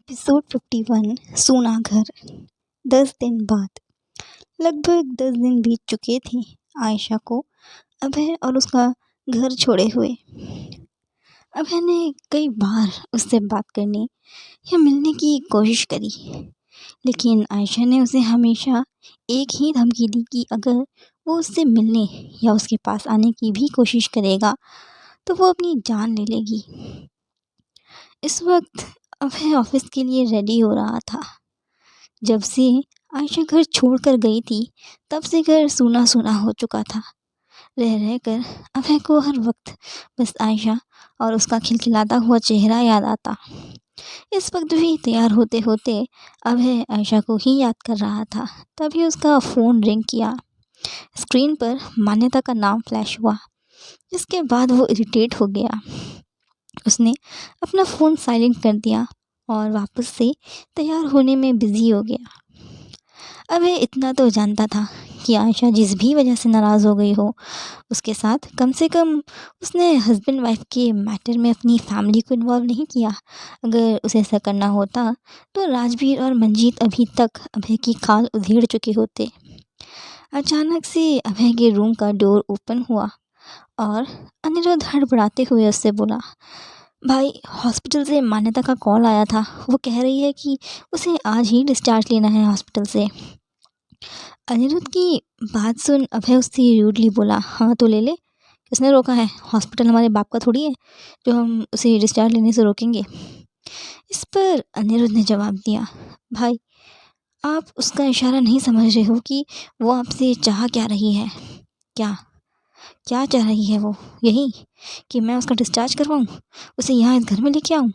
Episode 51 सूना घर। 10 दिन बाद। लगभग 10 दिन बीत चुके थे आयशा को अभय और उसका घर छोड़े हुए। अभय ने कई बार उससे बात करने या मिलने की कोशिश करी, लेकिन आयशा ने उसे हमेशा एक ही धमकी दी कि अगर वो उससे मिलने या उसके पास आने की भी कोशिश करेगा तो वो अपनी जान ले लेगी। इस वक्त अभय ऑफिस के लिए रेडी हो रहा था। जब से आयशा घर छोड़कर गई थी तब से घर सूना सूना हो चुका था। रह रह कर अभय को हर वक्त बस आयशा और उसका खिलखिलाता हुआ चेहरा याद आता। इस वक्त भी तैयार होते होते अभय आयशा को ही याद कर रहा था। तभी उसका फ़ोन रिंग किया। स्क्रीन पर मान्यता का नाम फ्लैश हुआ, जिसके बाद वो इरिटेट हो गया। उसने अपना फ़ोन साइलेंट कर दिया और वापस से तैयार होने में बिज़ी हो गया। अभय इतना तो जानता था कि आयशा जिस भी वजह से नाराज़ हो गई हो, उसके साथ कम से कम उसने हस्बैंड वाइफ के मैटर में अपनी फैमिली को इन्वॉल्व नहीं किया। अगर उसे ऐसा करना होता तो राजवीर और मंजीत अभी तक अभय की खाल उधेड़ चुके होते। अचानक से अभय के रूम का डोर ओपन हुआ और अनिरुद्ध हड़बड़ाते हुए उससे बोला, भाई हॉस्पिटल से मान्यता का कॉल आया था। वो कह रही है कि उसे आज ही डिस्चार्ज लेना है हॉस्पिटल से। अनिरुद्ध की बात सुन अभय उससे रूडली बोला, हाँ तो ले ले, किसने रोका है? हॉस्पिटल हमारे बाप का थोड़ी है जो हम उसे डिस्चार्ज लेने से रोकेंगे। इस पर अनिरुद्ध ने जवाब दिया, भाई आप उसका इशारा नहीं समझ रहे हो कि वो आपसे चाह क्या रही है? क्या क्या चाह रही है वो? यही कि मैं उसका डिस्चार्ज करवाऊँ, उसे यहाँ इस घर में लेके आऊँ?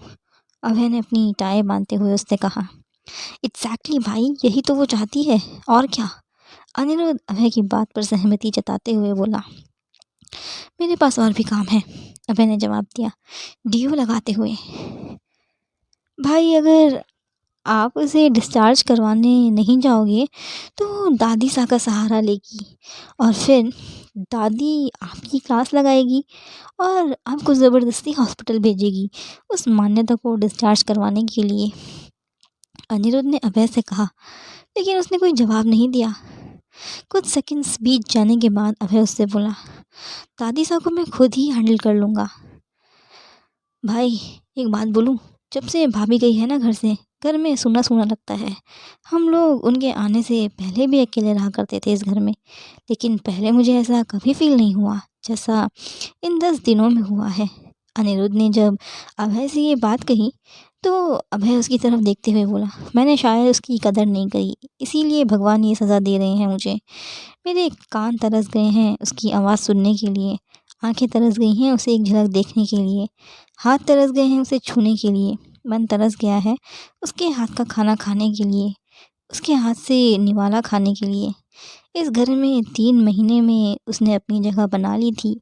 अभय ने अपनी टाई बांधते हुए उससे कहा। एग्जैक्टली भाई, यही तो वो चाहती है, और क्या? अनिरुद्ध अभय की बात पर सहमति जताते हुए बोला। मेरे पास और भी काम है, अभय ने जवाब दिया डीओ लगाते हुए। भाई अगर आप उसे डिस्चार्ज करवाने नहीं जाओगे तो दादी सा का सहारा लेगी और फिर दादी आपकी क्लास लगाएगी और आपको ज़बरदस्ती हॉस्पिटल भेजेगी उस मान्यता को डिस्चार्ज करवाने के लिए। अनिरुद्ध ने अभय से कहा, लेकिन उसने कोई जवाब नहीं दिया। कुछ सेकंड्स बीत जाने के बाद अभय उससे बोला, दादी सा को मैं खुद ही हैंडल कर लूँगा। भाई एक बात बोलूँ, जब से भाभी गई है ना घर से, घर में सूना सूना लगता है। हम लोग उनके आने से पहले भी अकेले रहा करते थे इस घर में, लेकिन पहले मुझे ऐसा कभी फील नहीं हुआ जैसा इन 10 दिनों में हुआ है। अनिरुद्ध ने जब अभय से ये बात कही तो अभय उसकी तरफ देखते हुए बोला, मैंने शायद उसकी कदर नहीं करी, इसीलिए भगवान ये सज़ा दे रहे हैं मुझे। मेरे कान तरस गए हैं उसकी आवाज़ सुनने के लिए, आंखें तरस गई हैं उसे एक झलक देखने के लिए, हाथ तरस गए हैं उसे छूने के लिए, मन तरस गया है उसके हाथ का खाना खाने के लिए, उसके हाथ से निवाला खाने के लिए। इस घर में 3 महीने में उसने अपनी जगह बना ली थी।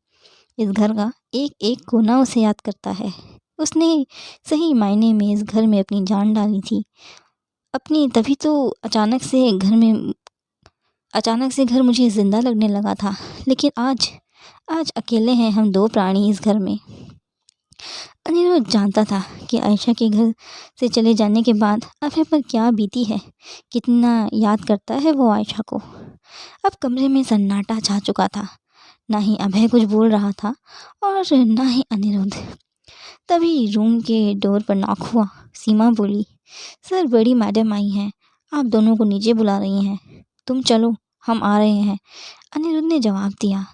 इस घर का एक एक कोना उसे याद करता है। उसने सही मायने में इस घर में अपनी जान डाली थी अपनी, तभी तो अचानक से घर मुझे ज़िंदा लगने लगा था। लेकिन आज आज अकेले हैं हम 2 प्राणी इस घर में। अनिरुद्ध जानता था कि आयशा के घर से चले जाने के बाद अभय पर क्या बीती है, कितना याद करता है वो आयशा को। अब कमरे में सन्नाटा छा चुका था। ना ही अभय कुछ बोल रहा था और ना ही अनिरुद्ध। तभी रूम के डोर पर नॉक हुआ। सीमा बोली, सर बड़ी मैडम आई हैं, आप दोनों को नीचे बुला रही हैं, तुम चलो हम आ रहे हैं, अनिरुद्ध ने जवाब दिया।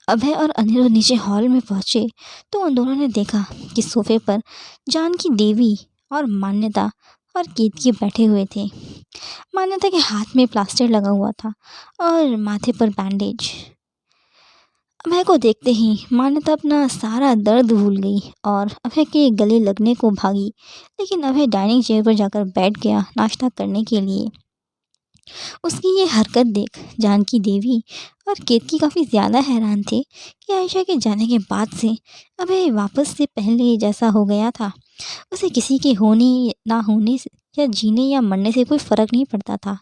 अभय और अनिरुद्ध नीचे हॉल में पहुंचे तो उन दोनों ने देखा कि सोफे पर जानकी देवी और मान्यता और केतकी बैठे हुए थे। मान्यता के हाथ में प्लास्टर लगा हुआ था और माथे पर बैंडेज। अभय को देखते ही मान्यता अपना सारा दर्द भूल गई और अभय के गले लगने को भागी, लेकिन अभय डाइनिंग चेयर पर जाकर बैठ गया नाश्ता करने के लिए। उसकी ये हरकत देख जानकी देवी और केतकी काफ़ी ज़्यादा हैरान थे कि आयशा के जाने के बाद से अभय वापस से पहले जैसा हो गया था। उसे किसी के होने ना होने से या जीने या मरने से कोई फ़र्क नहीं पड़ता था,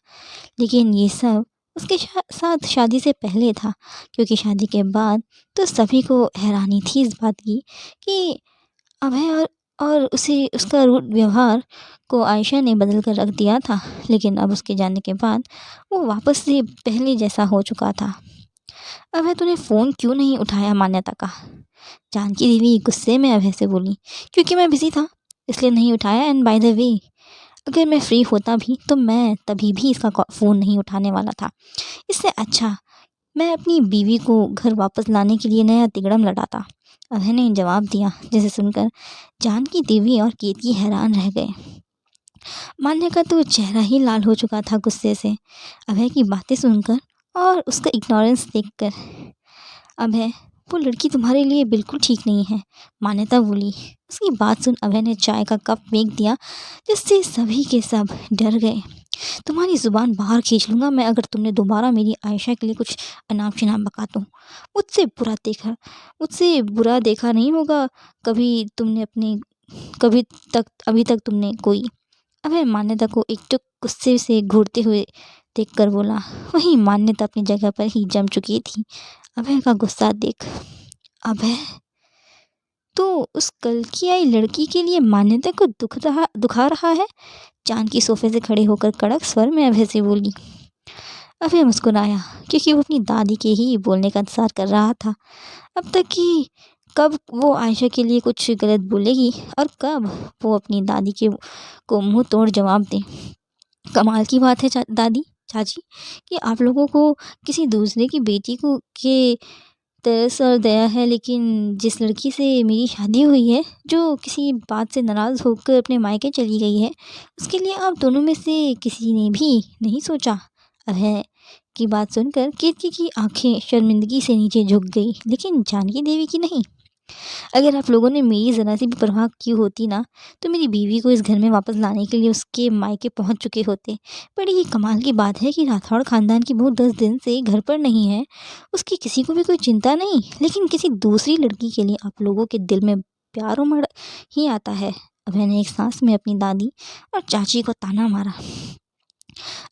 लेकिन ये सब उसके साथ शादी से पहले था, क्योंकि शादी के बाद तो सभी को हैरानी थी इस बात की कि अभय और और उसे उसका रूड व्यवहार को आयशा ने बदल कर रख दिया था। लेकिन अब उसके जाने के बाद वो वापस से पहले जैसा हो चुका था। अभय तूने फ़ोन क्यों नहीं उठाया मान्यता का? जानकी देवी गुस्से में अभय से बोली। क्योंकि मैं बिज़ी था इसलिए नहीं उठाया। एंड बाय द वे, अगर मैं फ्री होता भी तो मैं तभी भी इसका फ़ोन नहीं उठाने वाला था। इससे अच्छा मैं अपनी बीवी को घर वापस लाने के लिए नया तिगड़म लड़ाता। अभय ने जवाब दिया, जिसे सुनकर जानकी देवी और केतकी हैरान रह गए। मान्य का तो चेहरा ही लाल हो चुका था गुस्से से, अभय की बातें सुनकर और उसका इग्नोरेंस देखकर। अभय, वो लड़की तुम्हारे लिए बिल्कुल ठीक नहीं है, मान्यता बोली। उसकी बात सुन अभय ने चाय का कप फेंक दिया, जिससे सभी के सब डर गए। तुम्हारी ज़ुबान बाहर खींच लूँगा मैं अगर तुमने दोबारा मेरी आयशा के लिए कुछ अनाप शनाप बका तो। मुझसे बुरा देखा नहीं होगा कभी तुमने अपने कभी तक अभी तक तुमने कोई। अभय मान्यता को एकटुक गुस्से से घूरते हुए देखकर बोला। वहीं मान्यता अपनी जगह पर ही जम चुकी थी अभय का गुस्सा देख। अभय, तो उस कल की आई लड़की के लिए मान्यता को दुखा रहा है? जानकी सोफे से खड़े होकर कड़क स्वर में अभय से बोली। अभय मुस्कुराया, क्योंकि वो अपनी दादी के ही बोलने का इंतजार कर रहा था। अब तक कि कब वो आयशा के लिए कुछ गलत बोलेगी और कब वो अपनी दादी के को मुंह तोड़ जवाब दे। कमाल की बात है दादी चाची कि आप लोगों को किसी दूसरे की बेटी को के तरस और दया है, लेकिन जिस लड़की से मेरी शादी हुई है, जो किसी बात से नाराज़ होकर अपने मायके चली गई है, उसके लिए आप दोनों में से किसी ने भी नहीं सोचा। अभय की बात सुनकर केतकी की आंखें शर्मिंदगी से नीचे झुक गई, लेकिन जानकी देवी की नहीं। अगर आप लोगों ने मेरी ज़रा सी भी परवाह की होती ना, तो मेरी बीवी को इस घर में वापस लाने के लिए उसके मायके पहुंच चुके होते। बड़ी ही कमाल की बात है कि राठौड़ खानदान की बहू 10 दिन से घर पर नहीं है। उसकी किसी को भी कोई चिंता नहीं, लेकिन किसी दूसरी लड़की के लिए आप लोगों के दिल में प्यार उमड़ ही आता है। अभय ने एक सांस में अपनी दादी और चाची को ताना मारा।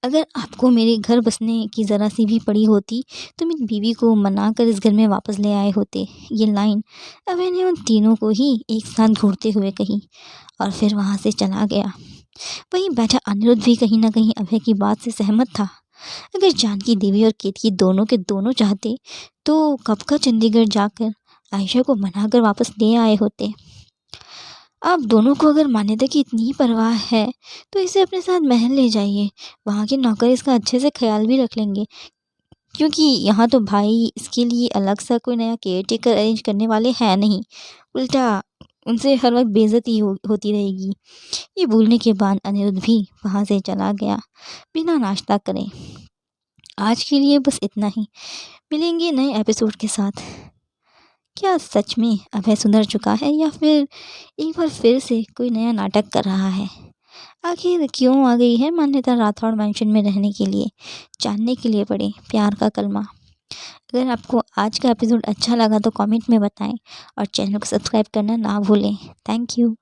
अगर आपको मेरे घर बसने की ज़रा सी भी पड़ी होती तो मेरी बीवी को मना कर इस घर में वापस ले आए होते। ये लाइन अभय ने उन तीनों को ही एक साथ घूरते हुए कही और फिर वहाँ से चला गया। वहीं बैठा अनिरुद्ध भी कहीं ना कहीं अभय की बात से सहमत था। अगर जानकी देवी और केतकी दोनों के दोनों चाहते तो कब का चंडीगढ़ जाकर आयशा को मनाकर वापस ले आए होते। आप दोनों को अगर मान्यता की इतनी ही परवाह है तो इसे अपने साथ महल ले जाइए। वहाँ के नौकर इसका अच्छे से ख्याल भी रख लेंगे, क्योंकि यहाँ तो भाई इसके लिए अलग सा कोई नया केयर टेकर अरेंज करने वाले हैं नहीं। उल्टा उनसे हर वक्त बेइज्जती होती रहेगी। ये बोलने के बाद अनिरुद्ध भी वहाँ से चला गया बिना नाश्ता करे। आज के लिए बस इतना ही। मिलेंगे नए एपिसोड के साथ। क्या सच में अभय सुधर चुका है या फिर एक बार फिर से कोई नया नाटक कर रहा है? आखिर क्यों आ गई है मान्यता राठौड़ मैंशन में रहने के लिए? जानने के लिए पढ़ें प्यार का कलमा। अगर आपको आज का एपिसोड अच्छा लगा तो कमेंट में बताएं और चैनल को सब्सक्राइब करना ना भूलें। Thank you.